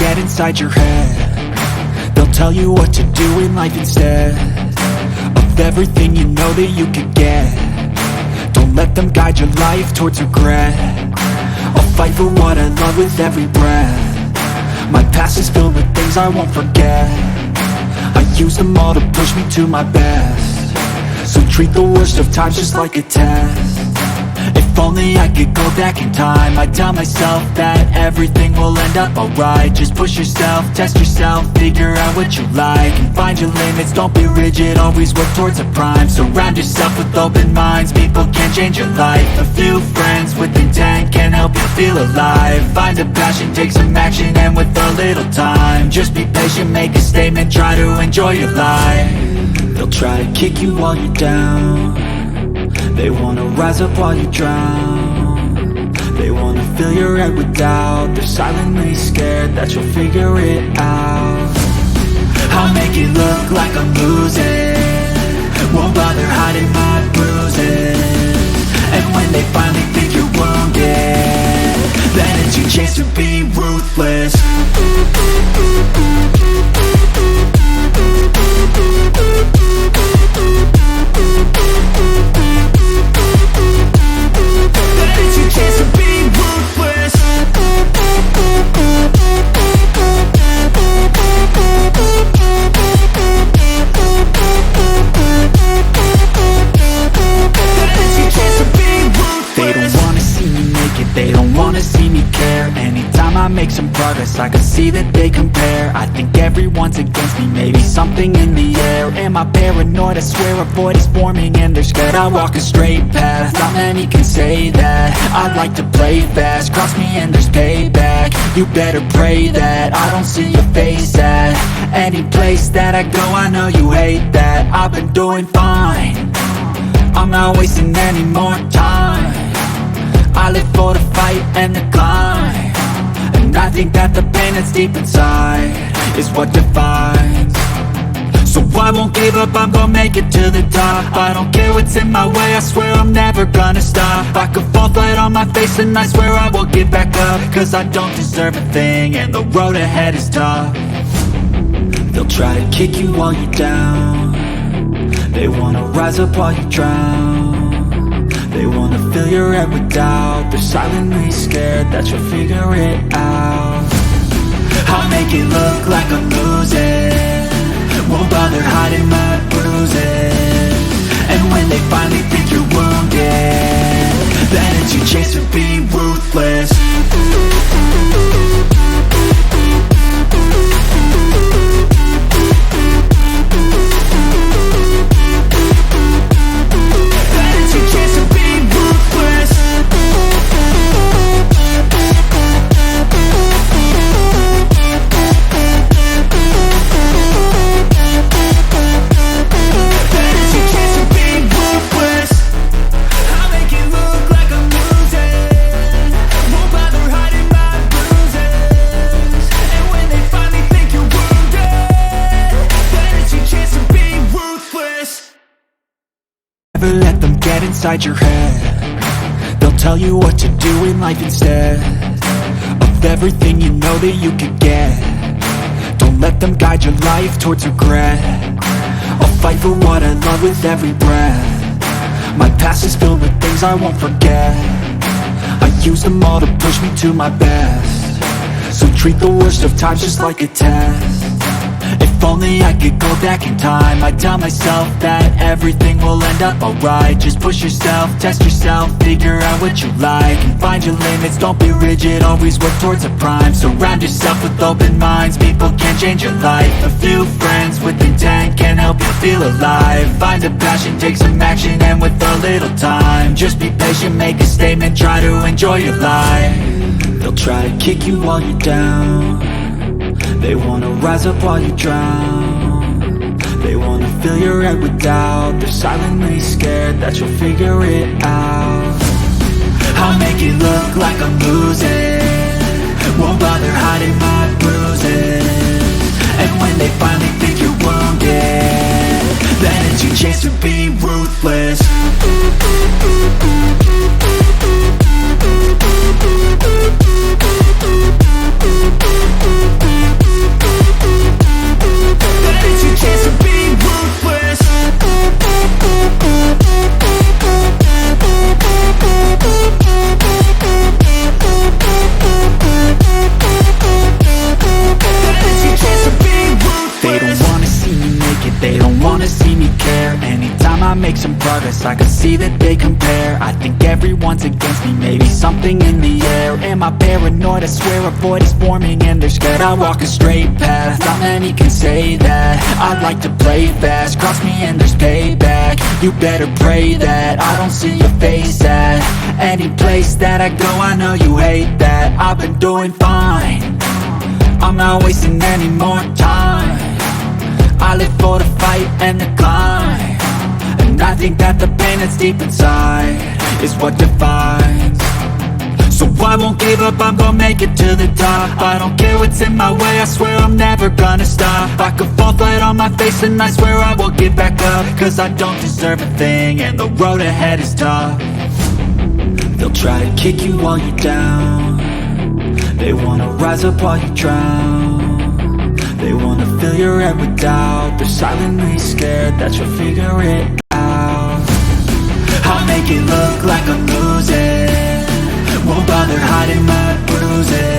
get inside your head. They'll tell you what to do in life instead of everything you know that you could get. Don't let them guide your life towards regret. I'll fight for what I love with every breath. My past is filled with things I won't forget. I use them all to push me to my best. So treat the worst of times just like a test. If only I could go back in time, I'd tell myself that everything will end up alright. Just push yourself, test yourself, figure out what you like, and find your limits, don't be rigid, always work towards a prime. Surround yourself with open minds, people can change your life. A few friends with intent can help you feel alive. Find a passion, take some action, and with a little time, just be patient, make a statement, try to enjoy your life. They'll try to kick you while you're down. They wanna rise up while you drown. They wanna fill your head with doubt. They're silently scared that you'll figure it out. I'll make it look like I'm losing, won't bother hiding my bruises. And when they finally think you're wounded, then it's your chance to be ruthless. They don't wanna see me care. Anytime I make some progress, I can see that they compare. I think everyone's against me, maybe something in the air. Am I paranoid? I swear a void is forming and they're scared. I walk a straight path, not many can say that. I like to play fast, cross me and there's payback. You better pray that I don't see your face at any place that I go. I know you hate that. I've been doing fine, I'm not wasting any more time. I live for the fight and the climb, and I think that the pain that's deep inside is what defines. So I won't give up, I'm gonna make it to the top. I don't care what's in my way, I swear I'm never gonna stop. I could fall flat on my face and I swear I will get back up, cause I don't deserve a thing and the road ahead is tough. They'll try to kick you while you're down. They wanna rise up while you drown. They wanna fill your head with doubt. They're silently scared that you'll figure it out. I'll make it look like I'm losing, won't bother hiding my bruises. And when they finally think you're wounded, then it's your chance to be ruthless. Never let them get inside your head. They'll tell you what to do in life instead of everything you know that you could get. Don't let them guide your life towards regret. I'll fight for what I love with every breath. My past is filled with things I won't forget. I use them all to push me to my best. So treat the worst of times just like a test. If only I could go back in time, I'd tell myself that everything will end up alright. Just push yourself, test yourself, figure out what you like, and find your limits, don't be rigid, always work towards a prime. Surround yourself with open minds, people can change your life. A few friends with intent can help you feel alive. Find a passion, take some action, and with a little time, just be patient, make a statement, try to enjoy your life. They'll try to kick you while you're down. They wanna rise up while you drown. They wanna fill your head with doubt. They're silently scared that you'll figure it out. I'll make it look like I'm losing, won't bother hiding my bruises. And when they finally think you're wounded, then it's your chance to be ruthless. make some progress, I can see that they compare. I think everyone's against me, maybe something in the air. Am I paranoid? I swear a void is forming and they're scared. I walk a straight path, not many can say that. I'd like to play fast, cross me and there's payback. You better pray that I don't see your face at any place that I go. I know you hate that. I've been doing fine, I'm not wasting any more time. I live for the fight and the climb, and I think that the pain that's deep inside is what defines. So I won't give up, I'm gonna make it to the top. I don't care what's in my way, I swear I'm never gonna stop. I could fall flat on my face and I swear I will get back up, cause I don't deserve a thing and the road ahead is tough. They'll try to kick you while you're down, they wanna rise up while you drown. They wanna fill your head with doubt, they're silently scared that you'll figure it out. I'll make it look like I'm losing, won't bother hiding my bruises.